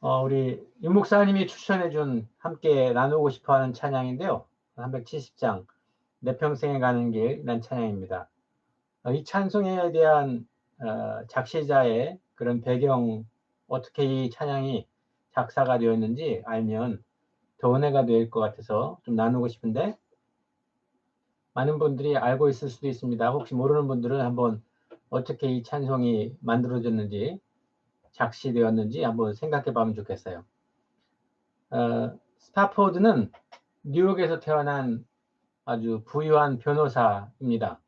우리 윤 목사님이 추천해준 함께 나누고 싶어하는 찬양인데요. 370장 내 평생에 가는 길이라는 찬양입니다. 이 찬송에 대한 작시자의 그런 배경, 어떻게 이 찬양이 작사가 되었는지 알면 더 은혜가 될 것 같아서 좀 나누고 싶은데, 많은 분들이 알고 있을 수도 있습니다. 혹시 모르는 분들은 한번 어떻게 이 찬송이 만들어졌는지, 작시되었는지 한번 생각해 보면 좋겠어요. 스타포드는 뉴욕에서 태어난 아주 부유한 변호사입니다.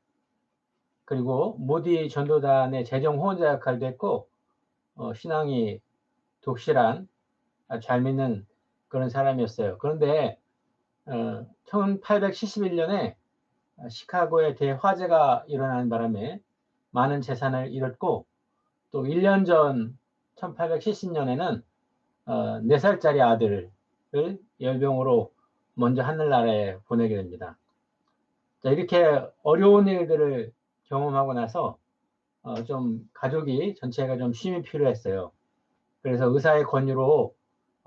그리고 모디 전도단의 재정 후원자 역할도 했고, 신앙이 독실한, 잘 믿는 그런 사람이었어요. 그런데 1871년에 시카고에 대화재가 일어나는 바람에 많은 재산을 잃었고, 또 1년 전 1870년에는 4살짜리 아들을 열병으로 먼저 하늘나라에 보내게 됩니다. 자, 이렇게 어려운 일들을 경험하고 나서 좀 가족이 전체가 좀 쉼이 필요했어요. 그래서 의사의 권유로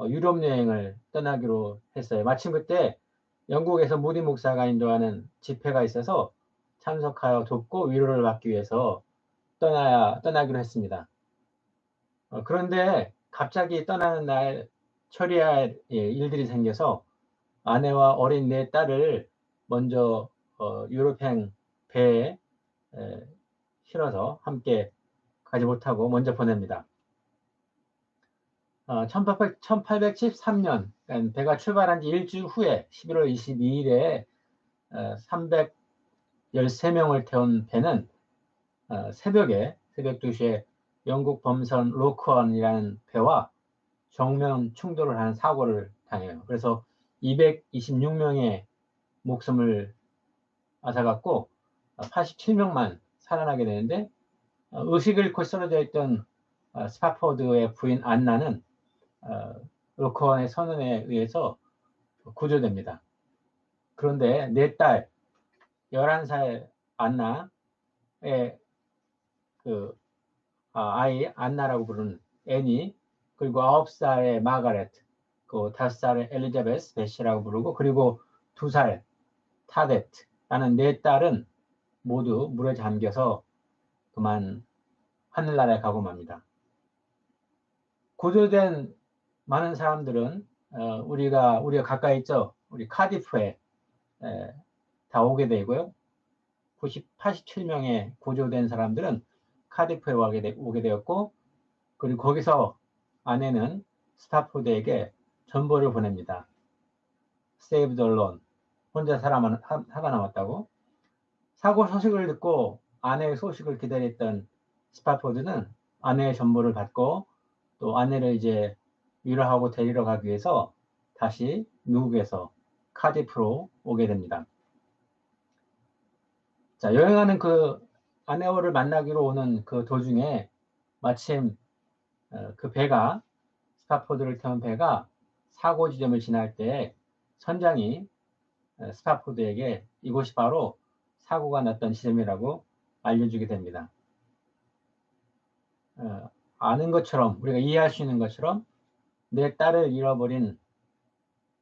유럽 여행을 떠나기로 했어요. 마침 그때 영국에서 무디 목사가 인도하는 집회가 있어서 참석하여 돕고 위로를 받기 위해서 떠나기로 했습니다. 그런데 갑자기 떠나는 날 처리할 일들이 생겨서 아내와 어린 네 딸을 먼저 유럽행 배에 실어서 함께 가지 못하고 먼저 보냅니다. 1813년, 그러니까 배가 출발한 지 일주일 후에 11월 22일에 313명을 태운 배는 새벽 2시에 영국 범선 로크원이라는 배와 정면 충돌을 하는 사고를 당해요. 그래서 226명의 목숨을 앗아갔고 87명만 살아나게 되는데, 의식을 잃고 쓰러져 있던 스파포드의 부인 안나는 로크원의 선언에 의해서 구조됩니다. 그런데 내 딸 11살 안나의 그 아이 안나라고 부르는 애니, 그리고 9살의 마가렛, 그 5살의 엘리자베스 베시라고 부르고, 그리고 2살 타데트라는 네 딸은 모두 물에 잠겨서 그만 하늘나라에 가고 맙니다. 구조된 많은 사람들은 우리가 가까이 있죠. 우리 카디프에 다 오게 되고요. 87명의 구조된 사람들은 카디프에 오게 되었고, 그리고 거기서 아내는 스타포드에게 전보를 보냅니다. Save the alone. 혼자 살아남았다고. 사고 소식을 듣고 아내의 소식을 기다렸던 스타포드는 아내의 전보를 받고 또 아내를 이제 위로하고 데리러 가기 위해서 다시 미국에서 카디프로 오게 됩니다. 자, 여행하는 그 아내를 만나기로 오는 그 도중에 마침 그 배가, 스타포드를 태운 배가 사고 지점을 지날 때 선장이 스타포드에게 이곳이 바로 사고가 났던 지점이라고 알려주게 됩니다. 아는 것처럼, 우리가 이해할 수 있는 것처럼 내 딸을 잃어버린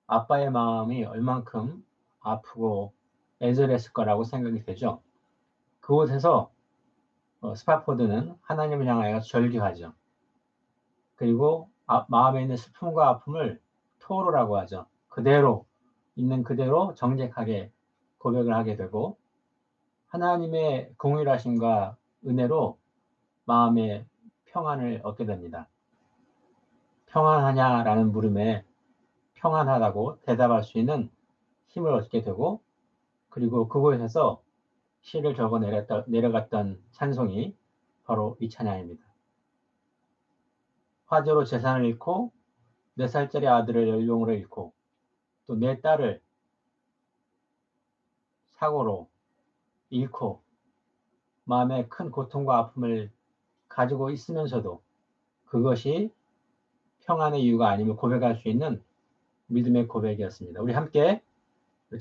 아빠의 마음이 얼만큼 아프고 애절했을 거라고 생각이 되죠. 그곳에서 스파포드는 하나님을 향하여 절규하죠. 그리고 마음에 있는 슬픔과 아픔을 토로라고 하죠. 그대로, 있는 그대로 정직하게 고백을 하게 되고, 하나님의 공의하심과 은혜로 마음의 평안을 얻게 됩니다. 평안하냐라는 물음에 평안하다고 대답할 수 있는 힘을 얻게 되고, 그리고 그곳에서 시를 적어 내려갔던 찬송이 바로 이 찬양입니다. 화재로 재산을 잃고 4살짜리 아들을 연령으로 잃고 또 내 딸을 사고로 잃고 마음에 큰 고통과 아픔을 가지고 있으면서도 그것이 평안의 이유가 아님을 고백할 수 있는 믿음의 고백이었습니다. 우리 함께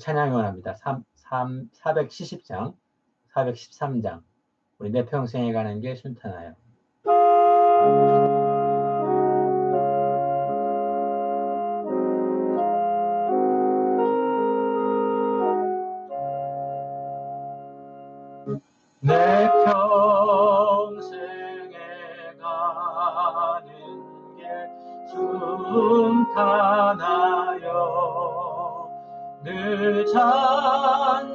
찬양을 합니다. 470장, 413장, 우리 내 평생에 가는 길 순탄하여. 잔잔한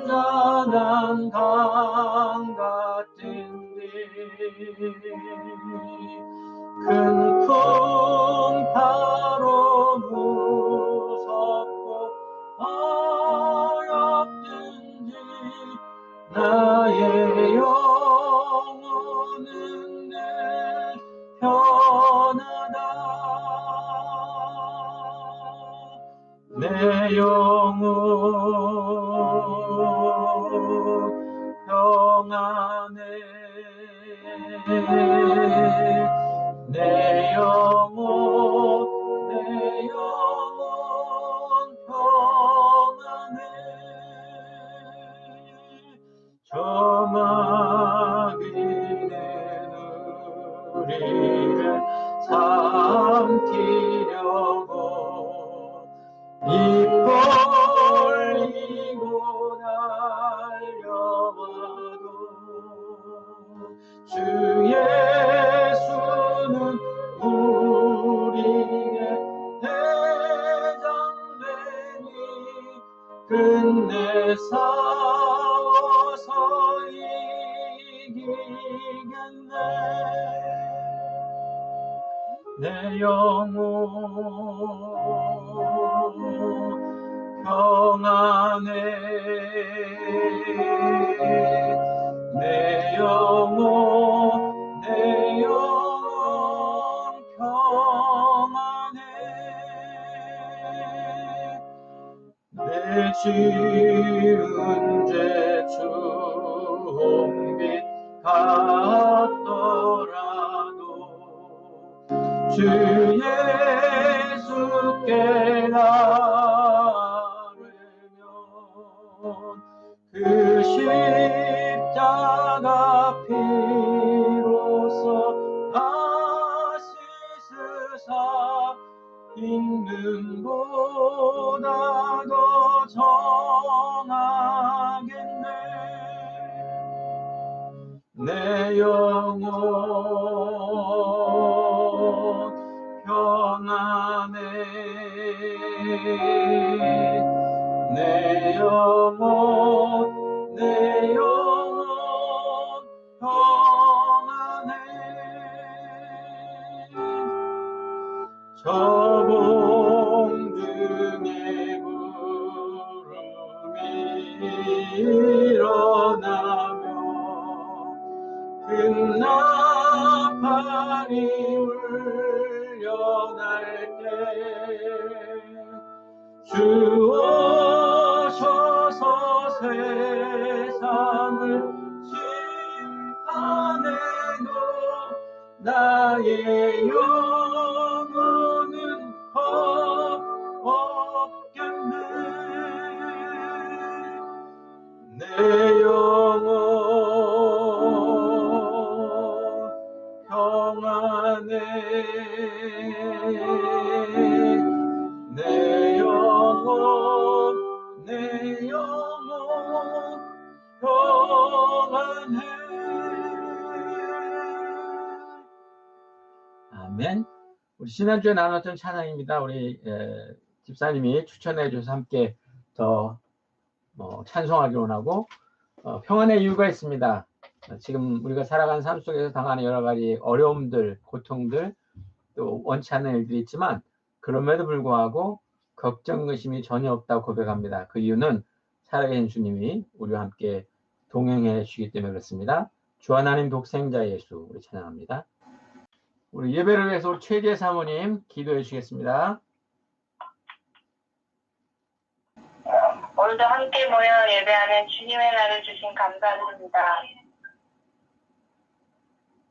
강 같은데 큰 풍파로 무섭고 어렵든지 나의 영혼은 늘 편하다. 내 영혼 평안해. 내 영혼 평안해. 저마귀는 우리를 삼키려고 입 벌리고 달려와도 주 예수는 우리의 대장되니 끝내 싸워서 이기겠네. 내 영혼 평안해. 내 영혼 평안해. 내 지은 죄 주홍빛 같더라도 주 예수께 나르면 그 십자가 피로써 다시 쓰사 있는 보다 더 정하겠네. 내 영혼 평안해. 내 영혼 평안해. 저봉등에 구름이 일어나며 큰 나팔이 울려날 때 주 오셔서 세상을 심판해도 나의 영혼은 없겠네. 내 영혼 평안해. 내 영혼 평안해. 아멘. 우리 지난주에 나눴던 찬양입니다. 우리 집사님이 추천해 주셔서 함께 더 찬송하기 원하고 평안의 이유가 있습니다. 지금 우리가 살아가는 삶 속에서 당하는 여러 가지 어려움들, 고통들, 또 원치 않는 일들이 있지만 그럼에도 불구하고 걱정, 의심이 전혀 없다고 고백합니다. 그 이유는 살아계신 주님이 우리와 함께 동행해 주시기 때문에 그렇습니다. 주 하나님 독생자 예수, 우리 찬양합니다. 우리 예배를 위해서 우리 최재 사모님 기도해 주시겠습니다. 오늘도 함께 모여 예배하는 주님의 날을 주신 감사드립니다.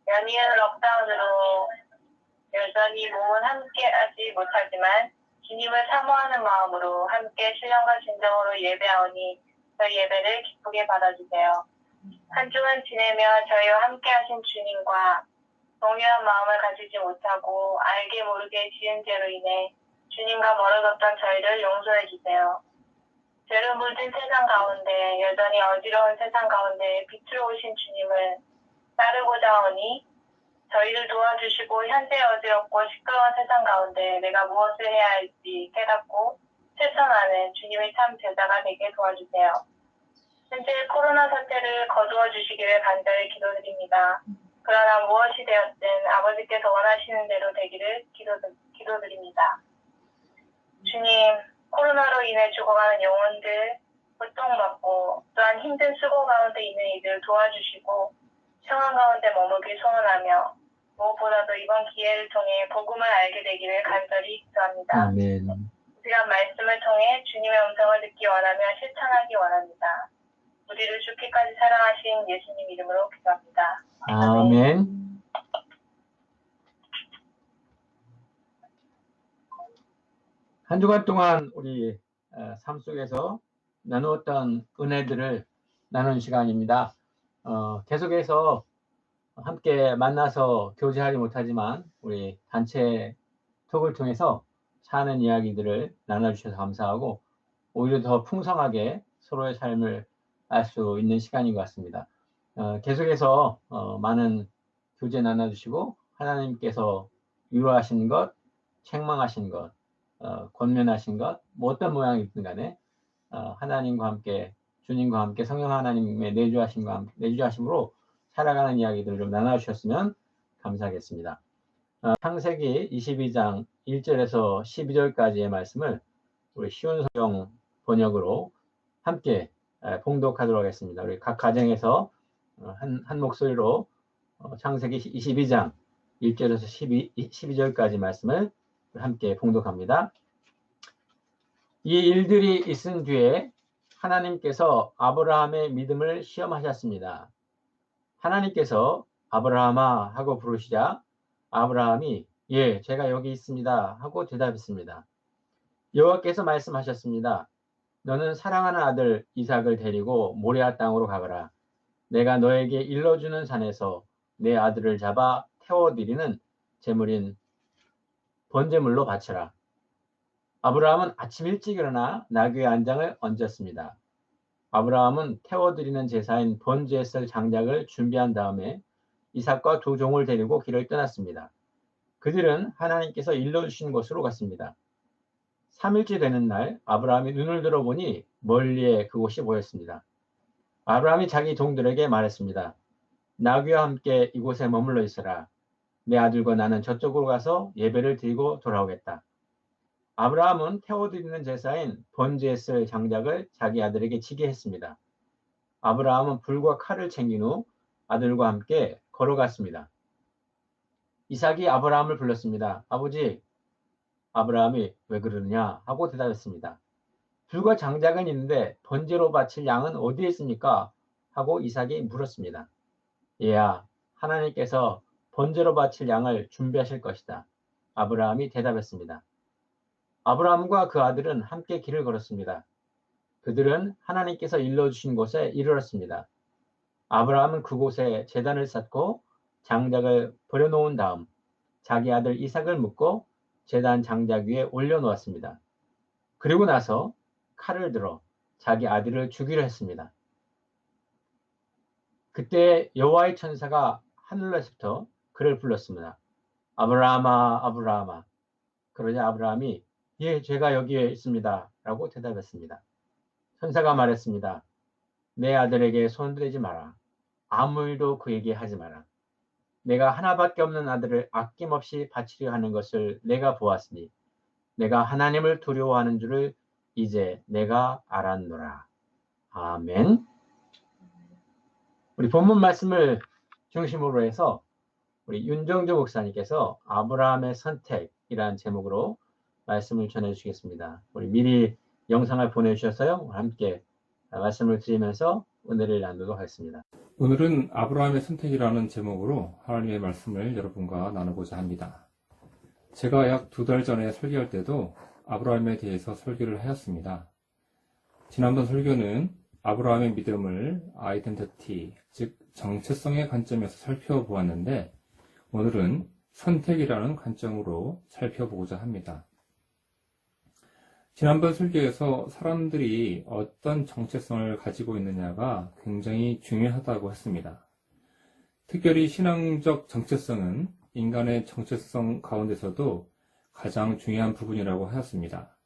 연이은 럭다운으로 여전히 몸은 함께 하지 못하지만 주님을 사모하는 마음으로 함께 신령과 진정으로 예배하오니 저희 예배를 기쁘게 받아주세요. 한 주간 지내며 저희와 함께 하신 주님과 동요한 마음을 가지지 못하고 알게 모르게 지은 죄로 인해 주님과 멀어졌던 저희를 용서해 주세요. 죄로 물든 세상 가운데 여전히 어지러운 세상 가운데 빛으로 오신 주님을 따르고자 하오니 저희를 도와주시고 현재 어지럽고 시끄러운 세상 가운데 내가 무엇을 해야 할지 깨닫고 실천하는 주님의 참 제자가 되게 도와주세요. 현재 코로나 사태를 거두어 주시기를 간절히 기도드립니다. 그러나 무엇이 되었든 아버지께서 원하시는 대로 되기를 기도드립니다. 주님, 코로나로 인해 죽어가는 영혼들 고통받고 또한 힘든 수고 가운데 있는 이들 도와주시고 평안 가운데 머물길 소원하며 무엇보다도 이번 기회를 통해 복음을 알게 되기를 간절히 기도합니다. 아멘. 우리가 말씀을 통해 주님의 음성을 듣기 원하며 실천하기 원합니다. 우리를 죽기까지 사랑하신 예수님 이름으로 기도합니다. 아멘. 한 주간 동안 우리 삶 속에서 나누었던 은혜들을 나누는 시간입니다. 계속해서 함께 만나서 교제하지 못하지만 우리 단체 톡을 통해서 사는 이야기들을 나눠주셔서 감사하고 오히려 더 풍성하게 서로의 삶을 알 수 있는 시간인 것 같습니다. 계속해서 많은 교제 나눠주시고 하나님께서 위로하신 것, 책망하신 것, 권면하신 것, 뭐 어떤 모양이든 간에 하나님과 함께 주님과 함께 성령 하나님의 내주하심으로 살아가는 이야기들을 좀 나눠주셨으면 감사하겠습니다. 창세기 22장 1절에서 12절까지의 말씀을 우리 쉬운 성경 번역으로 함께 봉독하도록 하겠습니다. 우리 각 가정에서 한 목소리로 창세기 22장 1절에서 12절까지 말씀을 함께 봉독합니다. 이 일들이 있은 뒤에 하나님께서 아브라함의 믿음을 시험하셨습니다. 하나님께서 아브라함아 하고 부르시자 아브라함이 예, 제가 여기 있습니다 하고 대답했습니다. 여호와께서 말씀하셨습니다. 너는 사랑하는 아들 이삭을 데리고 모리아 땅으로 가거라. 내가 너에게 일러주는 산에서 내 아들을 잡아 태워드리는 제물인 번제물로 바쳐라. 아브라함은 아침 일찍 일어나 나귀의 안장을 얹었습니다. 아브라함은 태워드리는 제사인 번제의 장작을 준비한 다음에 이삭과 두 종을 데리고 길을 떠났습니다. 그들은 하나님께서 일러주신 곳으로 갔습니다. 3일째 되는 날 아브라함이 눈을 들어보니 멀리에 그곳이 보였습니다. 아브라함이 자기 종들에게 말했습니다. 나귀와 함께 이곳에 머물러 있어라. 내 아들과 나는 저쪽으로 가서 예배를 드리고 돌아오겠다. 아브라함은 태워드리는 제사인 번제에 쓸 장작을 자기 아들에게 지게 했습니다. 아브라함은 불과 칼을 챙긴 후 아들과 함께 걸어갔습니다. 이삭이 아브라함을 불렀습니다. 아버지, 아브라함이 왜 그러느냐 하고 대답했습니다. 불과 장작은 있는데 번제로 바칠 양은 어디에 있습니까? 하고 이삭이 물었습니다. 얘야, 하나님께서 번제로 바칠 양을 준비하실 것이다. 아브라함이 대답했습니다. 아브라함과 그 아들은 함께 길을 걸었습니다. 그들은 하나님께서 일러주신 곳에 이르렀습니다. 아브라함은 그곳에 제단을 쌓고 장작을 버려놓은 다음 자기 아들 이삭을 묶고 제단 장작 위에 올려놓았습니다. 그리고 나서 칼을 들어 자기 아들을 죽이려 했습니다. 그때 여호와의 천사가 하늘에서부터 그를 불렀습니다. 아브라함아, 아브라함아. 그러자 아브라함이 예, 제가 여기에 있습니다. 라고 대답했습니다. 천사가 말했습니다. 내 아들에게 손대지 마라. 아무 일도 그에게 하지 마라. 내가 하나밖에 없는 아들을 아낌없이 바치려 하는 것을 내가 보았으니 내가 하나님을 두려워하는 줄을 이제 내가 알았노라. 아멘. 우리 본문 말씀을 중심으로 해서 우리 윤정주 목사님께서 아브라함의 선택이라는 제목으로 말씀을 전해주시겠습니다. 우리 미리 영상을 보내주셔서요. 함께 말씀을 드리면서 은혜를 나누도록 하겠습니다. 오늘은 아브라함의 선택이라는 제목으로 하나님의 말씀을 여러분과 나누고자 합니다. 제가 약 2달 전에 설교할 때도 아브라함에 대해서 설교를 하였습니다. 지난번 설교는 아브라함의 믿음을 아이덴티티, 즉 정체성의 관점에서 살펴보았는데 오늘은 선택이라는 관점으로 살펴보고자 합니다. 지난번 설교에서 사람들이 어떤 정체성을 가지고 있느냐가 굉장히 중요하다고 했습니다. 특별히 신앙적 정체성은 인간의 정체성 가운데서도 가장 중요한 부분이라고 하였습니다.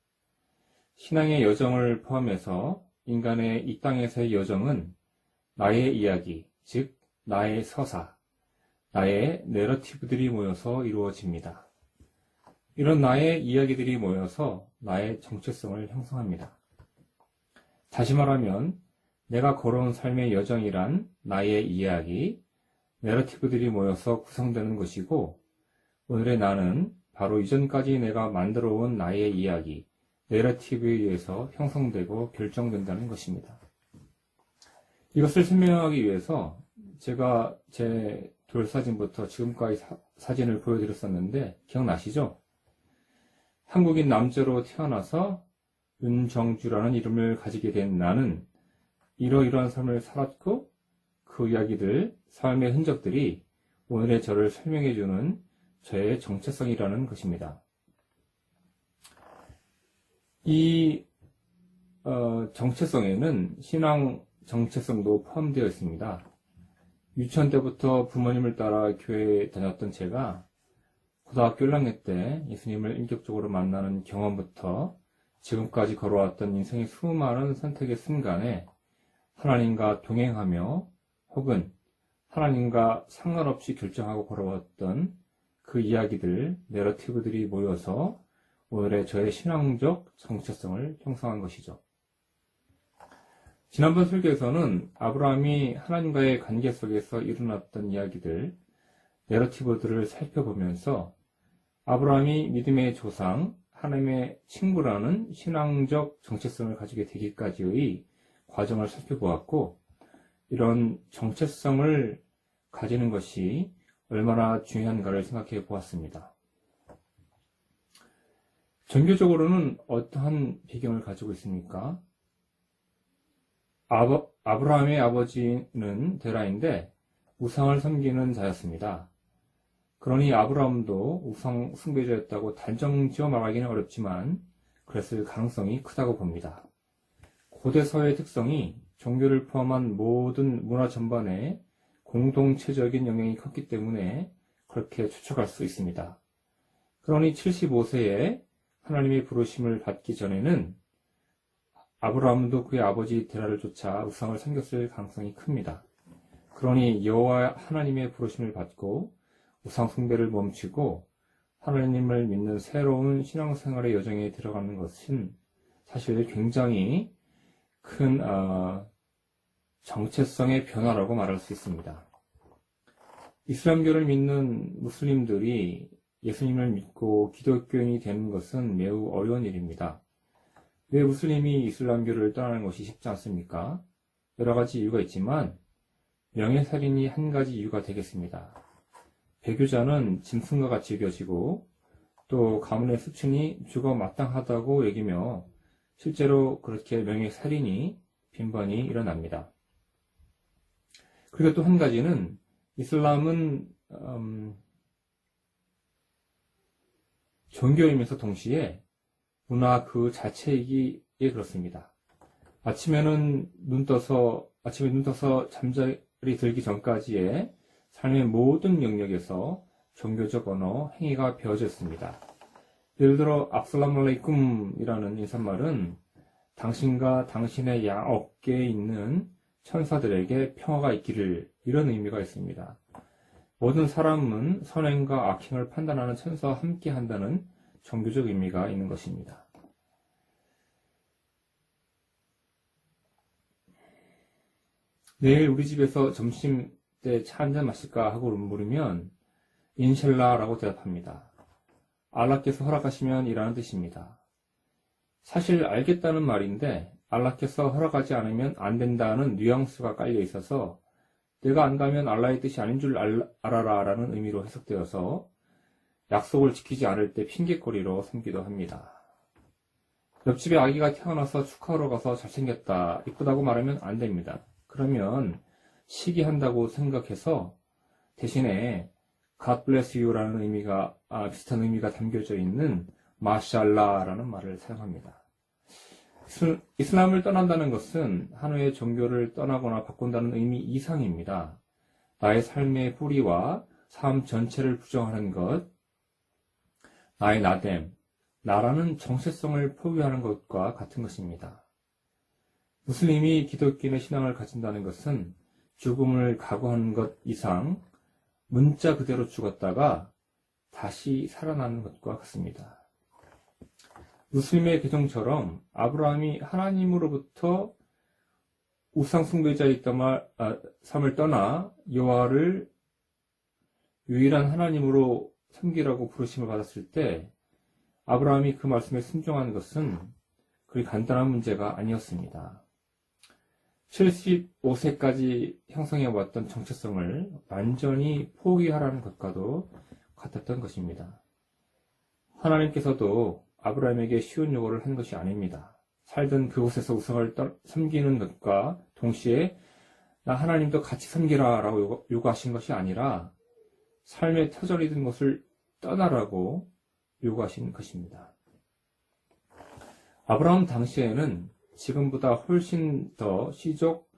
신앙의 여정을 포함해서 인간의 이 땅에서의 여정은 나의 이야기, 즉 나의 서사, 나의 내러티브들이 모여서 이루어집니다. 이런 나의 이야기들이 모여서 나의 정체성을 형성합니다. 다시 말하면 내가 걸어온 삶의 여정이란 나의 이야기, 내러티브들이 모여서 구성되는 것이고, 오늘의 나는 바로 이전까지 내가 만들어온 나의 이야기, 내러티브에 의해서 형성되고 결정된다는 것입니다. 이것을 설명하기 위해서 제가 제 돌사진부터 지금까지 사진을 보여드렸었는데 기억나시죠? 한국인 남자로 태어나서 윤정주라는 이름을 가지게 된 나는 이러이러한 삶을 살았고 그 이야기들, 삶의 흔적들이 오늘의 저를 설명해주는 저의 정체성이라는 것입니다. 이 정체성에는 신앙 정체성도 포함되어 있습니다. 유치원 때부터 부모님을 따라 교회에 다녔던 제가 고등학교 1학년 때 예수님을 인격적으로 만나는 경험부터 지금까지 걸어왔던 인생의 수많은 선택의 순간에 하나님과 동행하며 혹은 하나님과 상관없이 결정하고 걸어왔던 그 이야기들, 내러티브들이 모여서 오늘의 저의 신앙적 정체성을 형성한 것이죠. 지난번 설교에서는 아브라함이 하나님과의 관계 속에서 일어났던 이야기들, 내러티브들을 살펴보면서 아브라함이 믿음의 조상, 하나님의 친구라는 신앙적 정체성을 가지게 되기까지의 과정을 살펴보았고, 이런 정체성을 가지는 것이 얼마나 중요한가를 생각해 보았습니다. 종교적으로는 어떠한 배경을 가지고 있습니까? 아브라함의 아버지는 데라인데 우상을 섬기는 자였습니다. 그러니 아브라함도 우상 숭배자였다고 단정 지어 말하기는 어렵지만 그랬을 가능성이 크다고 봅니다. 고대 사회의 특성이 종교를 포함한 모든 문화 전반에 공동체적인 영향이 컸기 때문에 그렇게 추측할 수 있습니다. 그러니 75세에 하나님의 부르심을 받기 전에는 아브라함도 그의 아버지 데라를 쫓아 우상을 섬겼을 가능성이 큽니다. 그러니 여호와 하나님의 부르심을 받고 우상 숭배를 멈추고 하나님을 믿는 새로운 신앙생활의 여정에 들어가는 것은 사실 굉장히 큰 정체성의 변화라고 말할 수 있습니다. 이슬람교를 믿는 무슬림들이 예수님을 믿고 기독교인이 되는 것은 매우 어려운 일입니다. 왜 무슬림이 이슬람교를 떠나는 것이 쉽지 않습니까? 여러 가지 이유가 있지만 명예살인이 한 가지 이유가 되겠습니다. 배교자는 짐승과 같이 여겨지고 또 가문의 수친이 죽어 마땅하다고 여기며 실제로 그렇게 명예살인이 빈번히 일어납니다. 그리고 또 한 가지는 이슬람은 종교이면서 동시에 문화 그 자체이기에 그렇습니다. 아침에 눈 떠서 잠자리 들기 전까지의 삶의 모든 영역에서 종교적 언어, 행위가 배어져 있습니다. 예를 들어 압살라무 알레이쿰이라는 인사말은 당신과 당신의 양 어깨에 있는 천사들에게 평화가 있기를, 이런 의미가 있습니다. 모든 사람은 선행과 악행을 판단하는 천사와 함께 한다는 종교적 의미가 있는 것입니다. 내일 우리 집에서 점심 때 차 한잔 마실까 하고 물으면 인샬라라고 대답합니다. 알라께서 허락하시면 이라는 뜻입니다. 사실 알겠다는 말인데 알라께서 허락하지 않으면 안 된다는 뉘앙스가 깔려 있어서 내가 안 가면 알라의 뜻이 아닌 줄 알아라 라는 의미로 해석되어서 약속을 지키지 않을 때 핑계거리로 삼기도 합니다. 옆집에 아기가 태어나서 축하하러 가서 잘생겼다, 이쁘다고 말하면 안 됩니다. 그러면 시기한다고 생각해서 대신에 God bless you라는 비슷한 의미가 담겨져 있는 마샬라라는 말을 사용합니다. 이슬람을 떠난다는 것은 하나의 종교를 떠나거나 바꾼다는 의미 이상입니다. 나의 삶의 뿌리와 삶 전체를 부정하는 것, 나의 나됨, 나라는 정체성을 포기하는 것과 같은 것입니다. 무슬림이 기독교인의 신앙을 가진다는 것은 죽음을 각오하는 것 이상 문자 그대로 죽었다가 다시 살아나는 것과 같습니다. 무슬림의 개종처럼 아브라함이 하나님으로부터 우상 숭배자의 삶을 떠나 여호와를 유일한 하나님으로 섬기라고 부르심을 받았을 때 아브라함이 그 말씀에 순종한 것은 그리 간단한 문제가 아니었습니다. 75세까지 형성해왔던 정체성을 완전히 포기하라는 것과도 같았던 것입니다. 하나님께서도 아브라함에게 쉬운 요구를 한 것이 아닙니다. 살던 그곳에서 우상을 섬기는 것과 동시에 나 하나님도 같이 섬기라 라고 요구하신 것이 아니라 삶의 터전이 된 것을 떠나라고 요구하신 것입니다. 아브라함 당시에는 지금보다 훨씬 더 시족,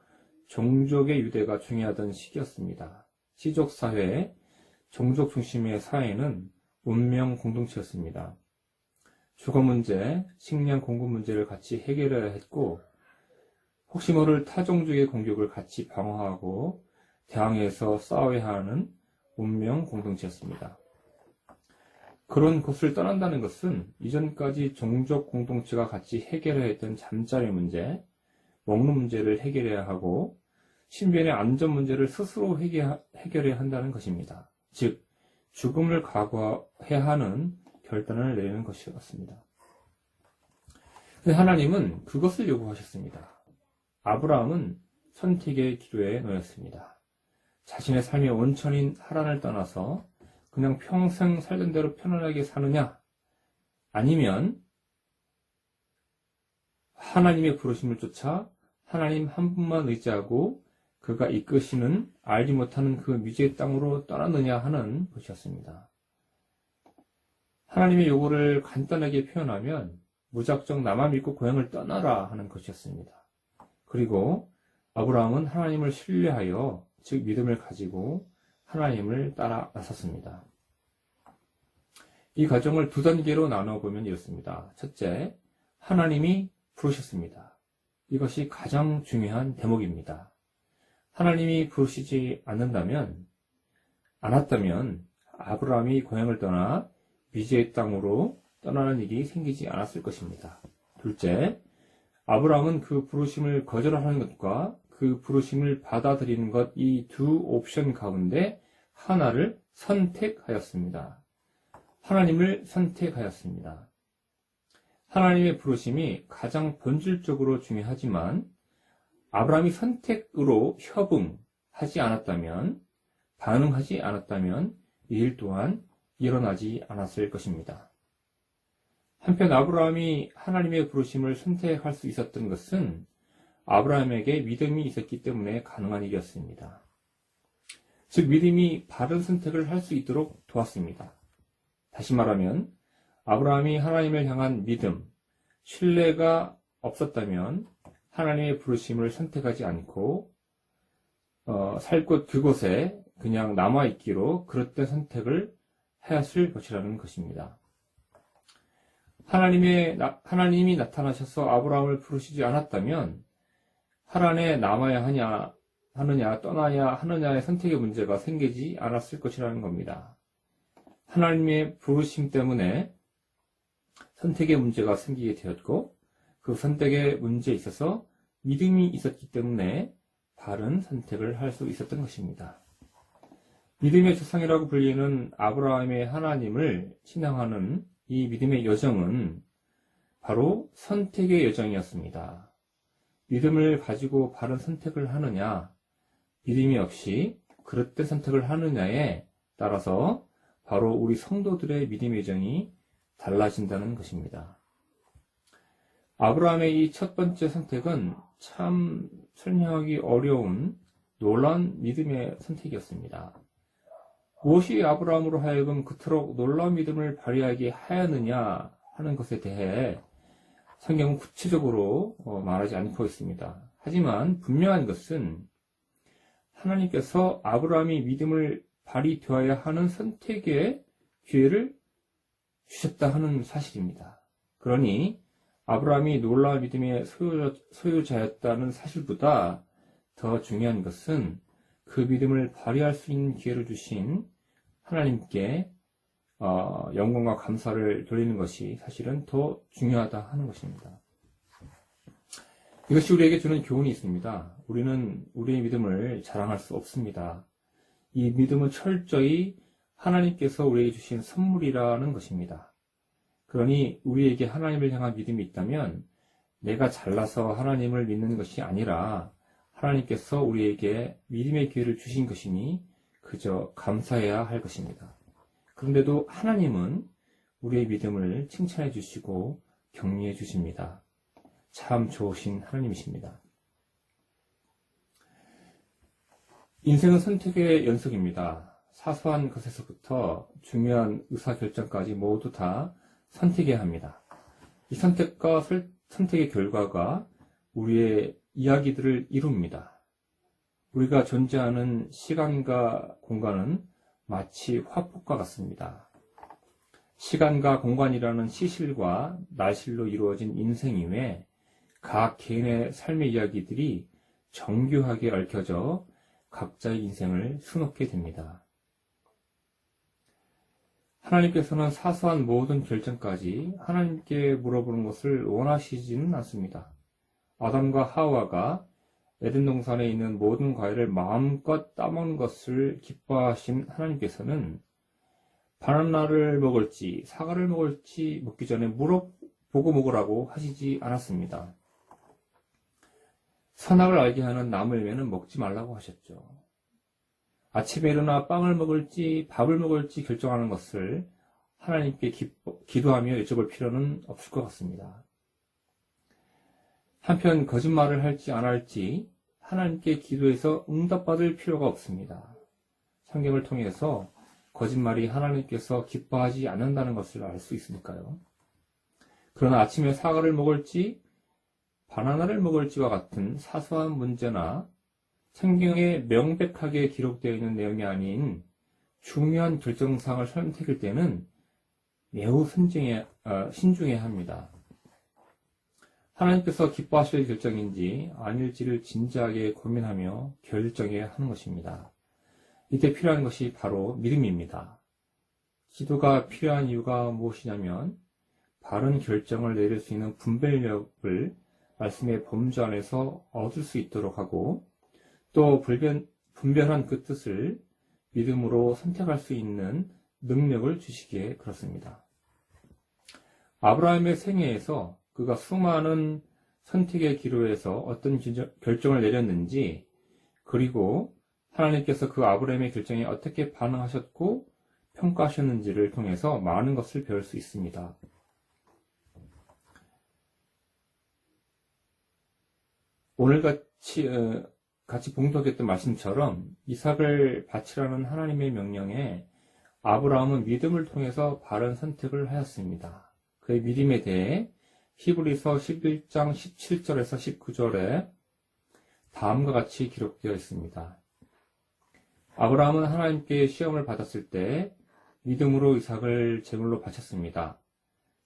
종족의 유대가 중요하던 시기였습니다. 시족 사회, 종족 중심의 사회는 운명 공동체였습니다. 주거 문제, 식량 공급 문제를 같이 해결해야 했고 혹시 모를 타종족의 공격을 같이 방어하고 대항해서 싸워야 하는 운명 공동체였습니다. 그런 곳을 떠난다는 것은 이전까지 종족 공동체가 같이 해결해야 했던 잠자리 문제, 먹는 문제를 해결해야 하고 신변의 안전 문제를 스스로 해결해야 한다는 것입니다. 즉, 죽음을 각오해야 하는 결단을 내리는 것이었습니다. 하나님은 그것을 요구하셨습니다. 아브라함은 선택의 기로에 놓였습니다. 자신의 삶의 원천인 하란을 떠나서 그냥 평생 살던 대로 편안하게 사느냐? 아니면 하나님의 부르심을 쫓아 하나님 한 분만 의지하고 그가 이끄시는 알지 못하는 그 미지의 땅으로 떠났느냐 하는 것이었습니다. 하나님의 요구를 간단하게 표현하면 무작정 나만 믿고 고향을 떠나라 하는 것이었습니다. 그리고 아브라함은 하나님을 신뢰하여 즉 믿음을 가지고 하나님을 따라 나섰습니다. 이 과정을 두 단계로 나눠보면 이렇습니다. 첫째, 하나님이 부르셨습니다. 이것이 가장 중요한 대목입니다. 하나님이 부르시지 않았다면 아브라함이 고향을 떠나 미지의 땅으로 떠나는 일이 생기지 않았을 것입니다. 둘째, 아브라함은 그 부르심을 거절하는 것과 그 부르심을 받아들이는 것, 이 두 옵션 가운데 하나를 선택하였습니다. 하나님을 선택하였습니다. 하나님의 부르심이 가장 본질적으로 중요하지만 아브라함이 선택으로 협응하지 않았다면, 반응하지 않았다면 이 일 또한 일어나지 않았을 것입니다. 한편 아브라함이 하나님의 부르심을 선택할 수 있었던 것은 아브라함에게 믿음이 있었기 때문에 가능한 일이었습니다. 즉 믿음이 바른 선택을 할 수 있도록 도왔습니다. 다시 말하면 아브라함이 하나님을 향한 믿음, 신뢰가 없었다면 하나님의 부르심을 선택하지 않고 살 곳 그곳에 그냥 남아있기로 그릇된 선택을 하였을 것이라는 것입니다. 하나님이 나타나셔서 아브라함을 부르시지 않았다면 하란에 남아야 하느냐 떠나야 하느냐의 선택의 문제가 생기지 않았을 것이라는 겁니다. 하나님의 부르심 때문에 선택의 문제가 생기게 되었고 그 선택의 문제에 있어서 믿음이 있었기 때문에 바른 선택을 할 수 있었던 것입니다. 믿음의 조상이라고 불리는 아브라함의 하나님을 신앙하는 이 믿음의 여정은 바로 선택의 여정이었습니다. 믿음을 가지고 바른 선택을 하느냐, 믿음이 없이 그릇된 선택을 하느냐에 따라서 바로 우리 성도들의 믿음의 여정이 달라진다는 것입니다. 아브라함의 이 첫 번째 선택은 참 설명하기 어려운 놀라운 믿음의 선택이었습니다. 무엇이 아브라함으로 하여금 그토록 놀라운 믿음을 발휘하게 하였느냐 하는 것에 대해 성경은 구체적으로 말하지 않고 있습니다. 하지만 분명한 것은 하나님께서 아브라함이 믿음을 발휘되어야 하는 선택의 기회를 주셨다 하는 사실입니다. 그러니 아브라함이 놀라운 믿음의 소유자였다는 사실보다 더 중요한 것은 그 믿음을 발휘할 수 있는 기회를 주신 하나님께 영광과 감사를 돌리는 것이 사실은 더 중요하다 하는 것입니다. 이것이 우리에게 주는 교훈이 있습니다. 우리는 우리의 믿음을 자랑할 수 없습니다. 이 믿음은 철저히 하나님께서 우리에게 주신 선물이라는 것입니다. 그러니 우리에게 하나님을 향한 믿음이 있다면 내가 잘나서 하나님을 믿는 것이 아니라 하나님께서 우리에게 믿음의 기회를 주신 것이니 그저 감사해야 할 것입니다. 그런데도 하나님은 우리의 믿음을 칭찬해 주시고 격려해 주십니다. 참 좋으신 하나님이십니다. 인생은 선택의 연속입니다. 사소한 것에서부터 중요한 의사결정까지 모두 다 선택해야 합니다. 이 선택과 선택의 결과가 우리의 이야기들을 이룹니다. 우리가 존재하는 시간과 공간은 마치 화폭과 같습니다. 시간과 공간이라는 시실과 날실로 이루어진 인생 이외에 각 개인의 삶의 이야기들이 정교하게 얽혀져 각자의 인생을 수놓게 됩니다. 하나님께서는 사소한 모든 결정까지 하나님께 물어보는 것을 원하시지는 않습니다. 아담과 하와가 에덴 동산에 있는 모든 과일을 마음껏 따먹는 것을 기뻐하신 하나님께서는 바나나를 먹을지 사과를 먹을지 먹기 전에 물어보고 먹으라고 하시지 않았습니다. 선악을 알게 하는 나무 열매는 먹지 말라고 하셨죠. 아침에 일어나 빵을 먹을지 밥을 먹을지 결정하는 것을 하나님께 기도하며 여쭤볼 필요는 없을 것 같습니다. 한편 거짓말을 할지 안 할지 하나님께 기도해서 응답받을 필요가 없습니다. 성경을 통해서 거짓말이 하나님께서 기뻐하지 않는다는 것을 알 수 있으니까요. 그러나 아침에 사과를 먹을지 바나나를 먹을지와 같은 사소한 문제나 성경에 명백하게 기록되어 있는 내용이 아닌 중요한 결정사항을 선택할 때는 매우 신중해야 합니다. 하나님께서 기뻐하실 결정인지 아닐지를 진지하게 고민하며 결정해야 하는 것입니다. 이때 필요한 것이 바로 믿음입니다. 기도가 필요한 이유가 무엇이냐면 바른 결정을 내릴 수 있는 분별력을 말씀의 범주 안에서 얻을 수 있도록 하고 또 분별한 그 뜻을 믿음으로 선택할 수 있는 능력을 주시기에 그렇습니다. 아브라함의 생애에서 그가 수많은 선택의 기로에서 어떤 결정을 내렸는지 그리고 하나님께서 그 아브라함의 결정에 어떻게 반응하셨고 평가하셨는지를 통해서 많은 것을 배울 수 있습니다. 오늘 같이 봉독했던 말씀처럼 이삭을 바치라는 하나님의 명령에 아브라함은 믿음을 통해서 바른 선택을 하였습니다. 그의 믿음에 대해 히브리서 11장 17절에서 19절에 다음과 같이 기록되어 있습니다. 아브라함은 하나님께 시험을 받았을 때 믿음으로 이삭을 제물로 바쳤습니다.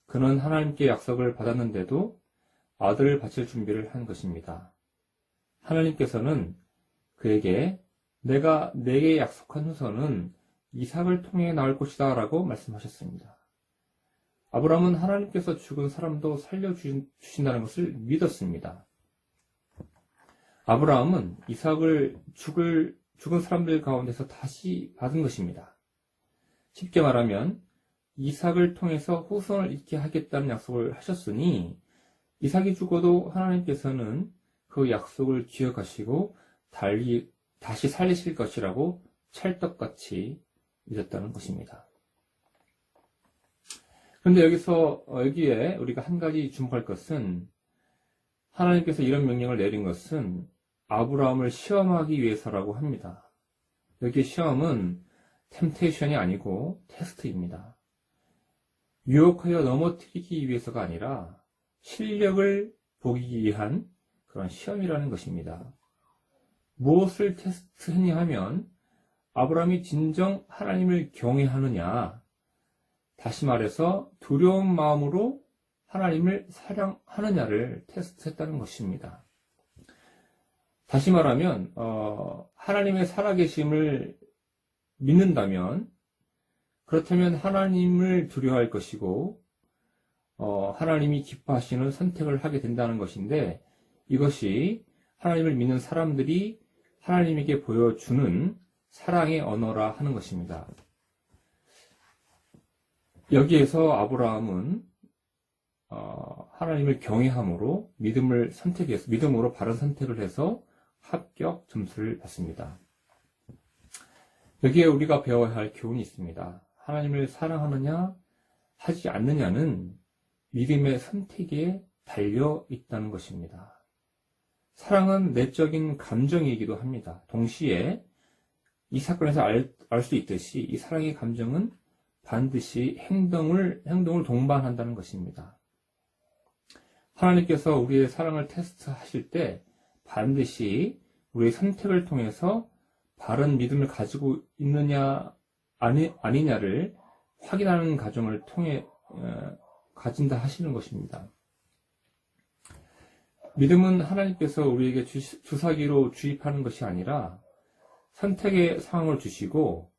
그는 하나님께 약속을 받았는데도 아들을 바칠 준비를 한 것입니다. 하나님께서는 그에게 내가 내게 약속한 후손은 이삭을 통해 나올 것이다 라고 말씀하셨습니다. 아브라함은 하나님께서 죽은 사람도 살려주신다는 것을 믿었습니다. 아브라함은 이삭을 죽은 사람들 가운데서 다시 받은 것입니다. 쉽게 말하면 이삭을 통해서 후손을 잃게 하겠다는 약속을 하셨으니 이삭이 죽어도 하나님께서는 그 약속을 기억하시고 다시 살리실 것이라고 찰떡같이 믿었다는 것입니다. 그런데 여기에 우리가 한 가지 주목할 것은 하나님께서 이런 명령을 내린 것은 아브라함을 시험하기 위해서라고 합니다. 여기 시험은 템테이션이 아니고 테스트입니다. 유혹하여 넘어뜨리기 위해서가 아니라 실력을 보기 위한 그런 시험이라는 것입니다. 무엇을 테스트했냐 하면 아브라함이 진정 하나님을 경외하느냐, 다시 말해서 두려운 마음으로 하나님을 사랑하느냐를 테스트했다는 것입니다. 다시 말하면 하나님의 살아계심을 믿는다면, 그렇다면 하나님을 두려워할 것이고 하나님이 기뻐하시는 선택을 하게 된다는 것인데, 이것이 하나님을 믿는 사람들이 하나님에게 보여주는 사랑의 언어라 하는 것입니다. 여기에서 아브라함은 하나님을 경외함으로 믿음으로 바른 선택을 해서 합격 점수를 받습니다. 여기에 우리가 배워야 할 교훈이 있습니다. 하나님을 사랑하느냐 하지 않느냐는 믿음의 선택에 달려 있다는 것입니다. 사랑은 내적인 감정이기도 합니다. 동시에 이 사건에서 알 수 있듯이 이 사랑의 감정은 반드시 행동을 동반한다는 것입니다. 하나님께서 우리의 사랑을 테스트하실 때 반드시 우리의 선택을 통해서 바른 믿음을 가지고 있느냐 아니냐를 확인하는 과정을 통해 가진다 하시는 것입니다. 믿음은 하나님께서 우리에게 주사기로 주입하는 것이 아니라 선택의 상황을 주시고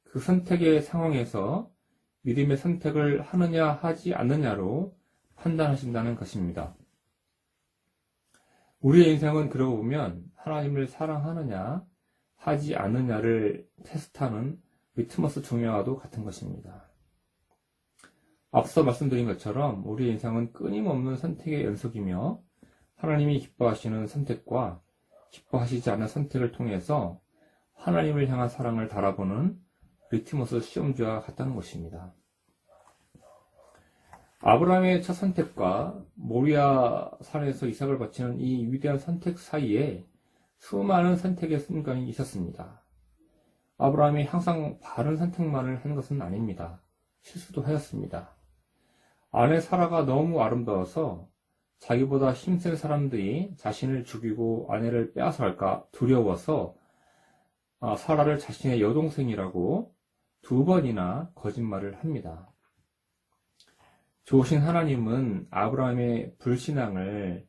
그 선택의 상황에서 믿음의 선택을 하느냐 하지 않느냐로 판단하신다는 것입니다. 우리의 인생은 그러고 보면 하나님을 사랑하느냐 하지 않느냐를 테스트하는 리트머스 종이와도 같은 것입니다. 앞서 말씀드린 것처럼 우리의 인생은 끊임없는 선택의 연속이며 하나님이 기뻐하시는 선택과 기뻐하시지 않는 선택을 통해서 하나님을 향한 사랑을 달아보는 리트머스 시험지와 같다는 것입니다. 아브라함의 첫 선택과 모리아 산에서 이삭을 바치는 이 위대한 선택 사이에 수많은 선택의 순간이 있었습니다. 아브라함이 항상 바른 선택만을 하는 것은 아닙니다. 실수도 하였습니다. 아내 사라가 너무 아름다워서 자기보다 힘센 사람들이 자신을 죽이고 아내를 빼앗아갈까 두려워서 사라를 자신의 여동생이라고 2번이나 거짓말을 합니다. 좋으신 하나님은 아브라함의 불신앙을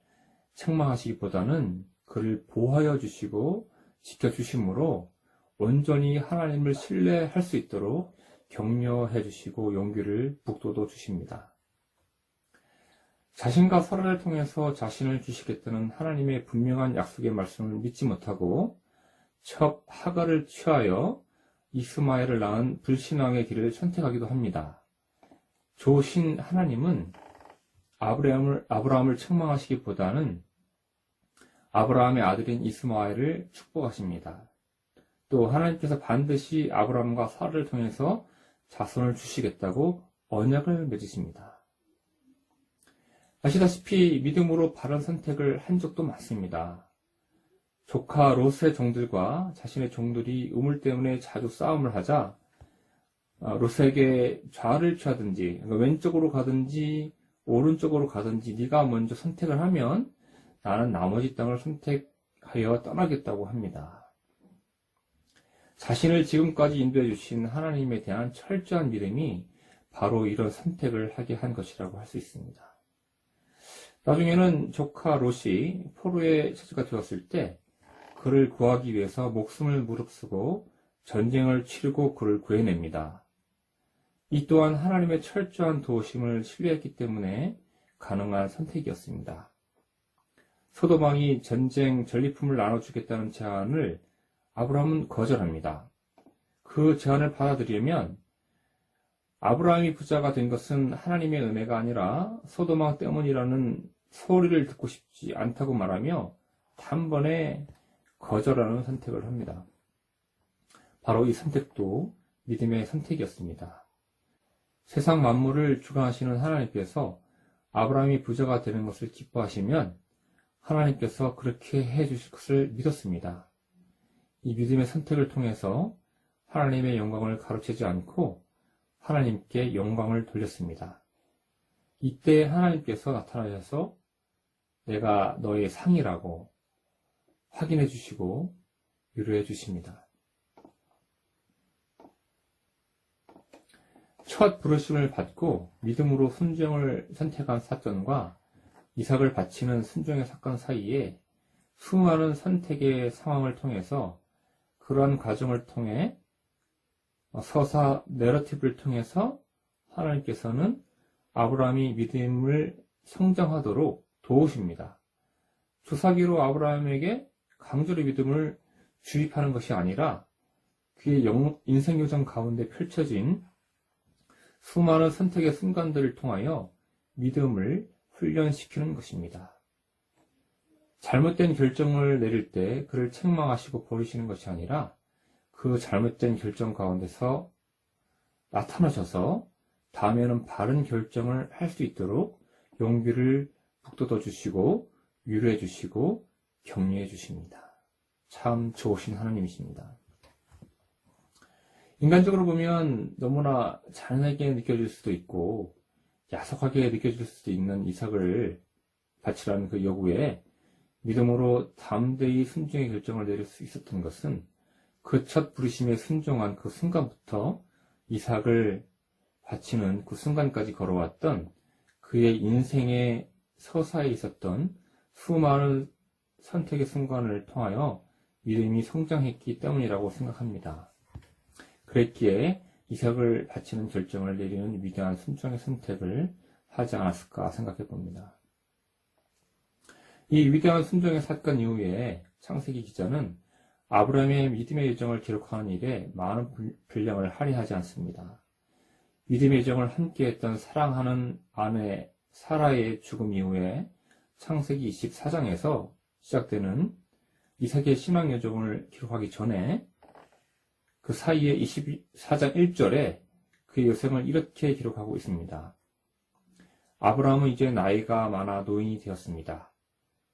책망하시기보다는 그를 보호하여 주시고 지켜주심으로 온전히 하나님을 신뢰할 수 있도록 격려해 주시고 용기를 북돋워 주십니다. 자신과 사라를 통해서 자신을 주시겠다는 하나님의 분명한 약속의 말씀을 믿지 못하고 첩 하갈을 취하여 이스마엘을 낳은 불신앙의 길을 선택하기도 합니다. 좋으신 하나님은 아브라함을 책망하시기보다는 아브라함의 아들인 이스마엘을 축복하십니다. 또 하나님께서 반드시 아브라함과 사라를 통해서 자손을 주시겠다고 언약을 맺으십니다. 아시다시피 믿음으로 바른 선택을 한 적도 많습니다. 조카 롯의 종들과 자신의 종들이 우물 때문에 자주 싸움을 하자 롯에게 좌를 취하든지 왼쪽으로 가든지 오른쪽으로 가든지 네가 먼저 선택을 하면 나는 나머지 땅을 선택하여 떠나겠다고 합니다. 자신을 지금까지 인도해 주신 하나님에 대한 철저한 믿음이 바로 이런 선택을 하게 한 것이라고 할 수 있습니다. 나중에는 조카 롯이 포로의 처지가 되었을 때 그를 구하기 위해서 목숨을 무릅쓰고 전쟁을 치르고 그를 구해냅니다. 이 또한 하나님의 철저한 도우심을 신뢰했기 때문에 가능한 선택이었습니다. 소돔왕이 전쟁 전리품을 나눠주겠다는 제안을 아브라함은 거절합니다. 그 제안을 받아들이려면 아브라함이 부자가 된 것은 하나님의 은혜가 아니라 소돔왕 때문이라는 소리를 듣고 싶지 않다고 말하며 단번에 거절하는 선택을 합니다. 바로 이 선택도 믿음의 선택이었습니다. 세상 만물을 주관하시는 하나님께서 아브라함이 부자가 되는 것을 기뻐하시면 하나님께서 그렇게 해주실 것을 믿었습니다. 이 믿음의 선택을 통해서 하나님의 영광을 가로채지 않고 하나님께 영광을 돌렸습니다. 이때 하나님께서 나타나셔서 내가 너의 상이라고 확인해 주시고 위로해 주십니다. 첫 부르심을 받고 믿음으로 순종을 선택한 사건과 이삭을 바치는 순종의 사건 사이에 수많은 선택의 상황을 통해서 그러한 과정을 통해 서사 내러티브를 통해서 하나님께서는 아브라함이 믿음을 성장하도록 도우십니다. 주사기로 아브라함에게 강제로 믿음을 주입하는 것이 아니라 그의 인생 요정 가운데 펼쳐진 수많은 선택의 순간들을 통하여 믿음을 훈련시키는 것입니다. 잘못된 결정을 내릴 때 그를 책망하시고 버리시는 것이 아니라 그 잘못된 결정 가운데서 나타나셔서 다음에는 바른 결정을 할 수 있도록 용기를 북돋워 주시고 위로해 주시고 격려해 주십니다. 참 좋으신 하나님이십니다. 인간적으로 보면 너무나 잔인하게 느껴질 수도 있고 야속하게 느껴질 수도 있는 이삭을 바치라는 그 요구에 믿음으로 담대히 순종의 결정을 내릴 수 있었던 것은 그 첫 부르심에 순종한 그 순간부터 이삭을 바치는 그 순간까지 걸어왔던 그의 인생의 서사에 있었던 수많은 선택의 순간을 통하여 믿음이 성장했기 때문이라고 생각합니다. 그랬기에 이삭을 바치는 결정을 내리는 위대한 순종의 선택을 하지 않았을까 생각해 봅니다. 이 위대한 순종의 사건 이후에 창세기 기자는 아브라함의 믿음의 여정을 기록하는 일에 많은 분량을 할애하지 않습니다. 믿음의 여정을 함께했던 사랑하는 아내 사라의 죽음 이후에 창세기 24장에서 시작되는 이삭의 신앙 여정을 기록하기 전에 그 사이에 24장 1절에 그의 여생을 이렇게 기록하고 있습니다. 아브라함은 이제 나이가 많아 노인이 되었습니다.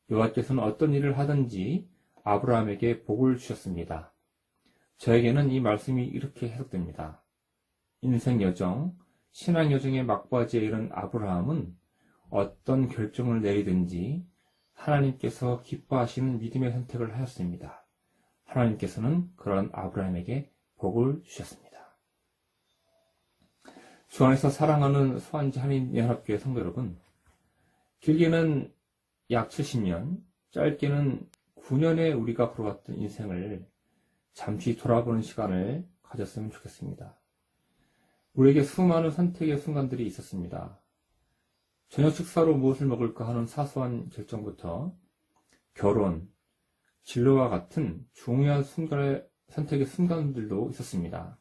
여호와께서는 어떤 일을 하든지 아브라함에게 복을 주셨습니다. 저에게는 이 말씀이 이렇게 해석됩니다. 인생 여정, 신앙 여정의 막바지에 이른 아브라함은 어떤 결정을 내리든지 하나님께서 기뻐하시는 믿음의 선택을 하였습니다. 하나님께서는 그런 아브라함에게 복을 주셨습니다. 주 안에서 사랑하는 소환지 한인연합교회 성도 여러분, 길게는 약 70년, 짧게는 9년의 우리가 걸어왔던 인생을 잠시 돌아보는 시간을 가졌으면 좋겠습니다. 우리에게 수많은 선택의 순간들이 있었습니다. 저녁 식사로 무엇을 먹을까 하는 사소한 결정부터 결혼, 진로와 같은 중요한 선택의 순간들도 있었습니다.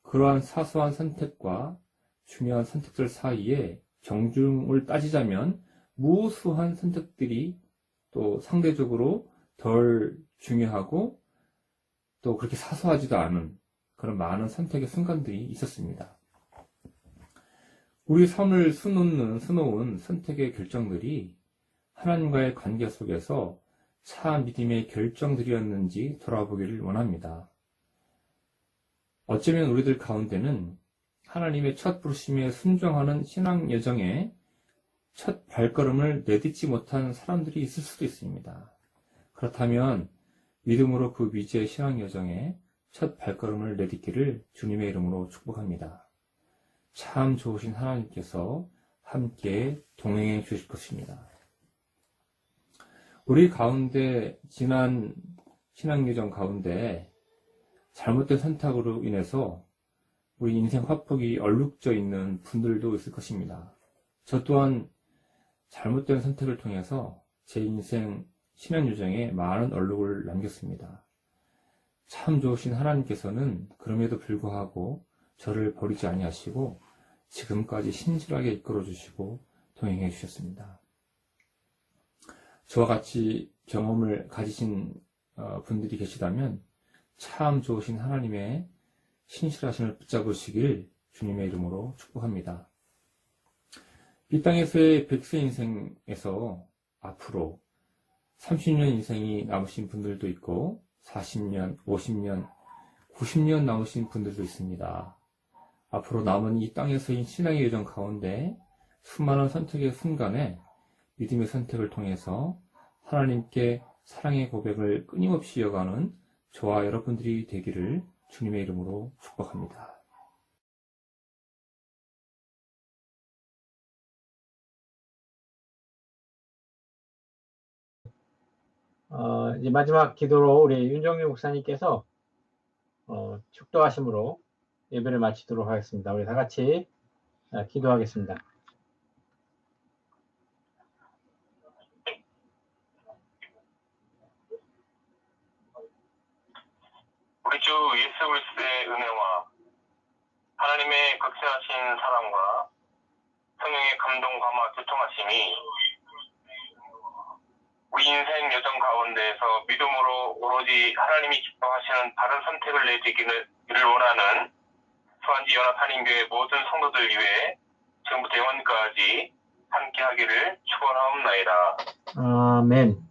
그러한 사소한 선택과 중요한 선택들 사이에 경중을 따지자면 무수한 선택들이 또 상대적으로 덜 중요하고 또 그렇게 사소하지도 않은 그런 많은 선택의 순간들이 있었습니다. 우리 삶을 수놓은 선택의 결정들이 하나님과의 관계 속에서 참 믿음의 결정들이었는지 돌아보기를 원합니다. 어쩌면 우리들 가운데는 하나님의 첫 부르심에 순종하는 신앙 여정에 첫 발걸음을 내딛지 못한 사람들이 있을 수도 있습니다. 그렇다면 믿음으로 그 미지의 신앙 여정에 첫 발걸음을 내딛기를 주님의 이름으로 축복합니다. 참 좋으신 하나님께서 함께 동행해 주실 것입니다. 우리 가운데 지난 신앙 여정 가운데 잘못된 선택으로 인해서 우리 인생 화폭이 얼룩져 있는 분들도 있을 것입니다. 저 또한 잘못된 선택을 통해서 제 인생 신앙 여정에 많은 얼룩을 남겼습니다. 참 좋으신 하나님께서는 그럼에도 불구하고 저를 버리지 아니하시고 지금까지 신실하게 이끌어 주시고 동행해 주셨습니다. 저와 같이 경험을 가지신 분들이 계시다면 참 좋으신 하나님의 신실하심을 붙잡으시길 주님의 이름으로 축복합니다. 이 땅에서의 100세 인생에서 앞으로 30년 인생이 남으신 분들도 있고 40년, 50년, 90년 남으신 분들도 있습니다. 앞으로 남은 이 땅에서의 신앙의 여정 가운데 수많은 선택의 순간에 믿음의 선택을 통해서 하나님께 사랑의 고백을 끊임없이 이어가는 저와 여러분들이 되기를 주님의 이름으로 축복합니다. 이제 마지막 기도로 우리 윤정유 목사님께서 축도하심으로 예배를 마치도록 하겠습니다. 우리 다 같이 기도하겠습니다. 우리 주 예수 그리스도의 은혜와 하나님의 극진하신 사랑과 성령의 감동 감화 교통하심이 우리 인생 여정 가운데에서 믿음으로 오로지 하나님이 기뻐하시는 바른 선택을 내리기를 원하는 소환지 연합한인교회 모든 성도들 위해 지금부터 영원까지 함께하기를 축원하옵나이다. 아멘.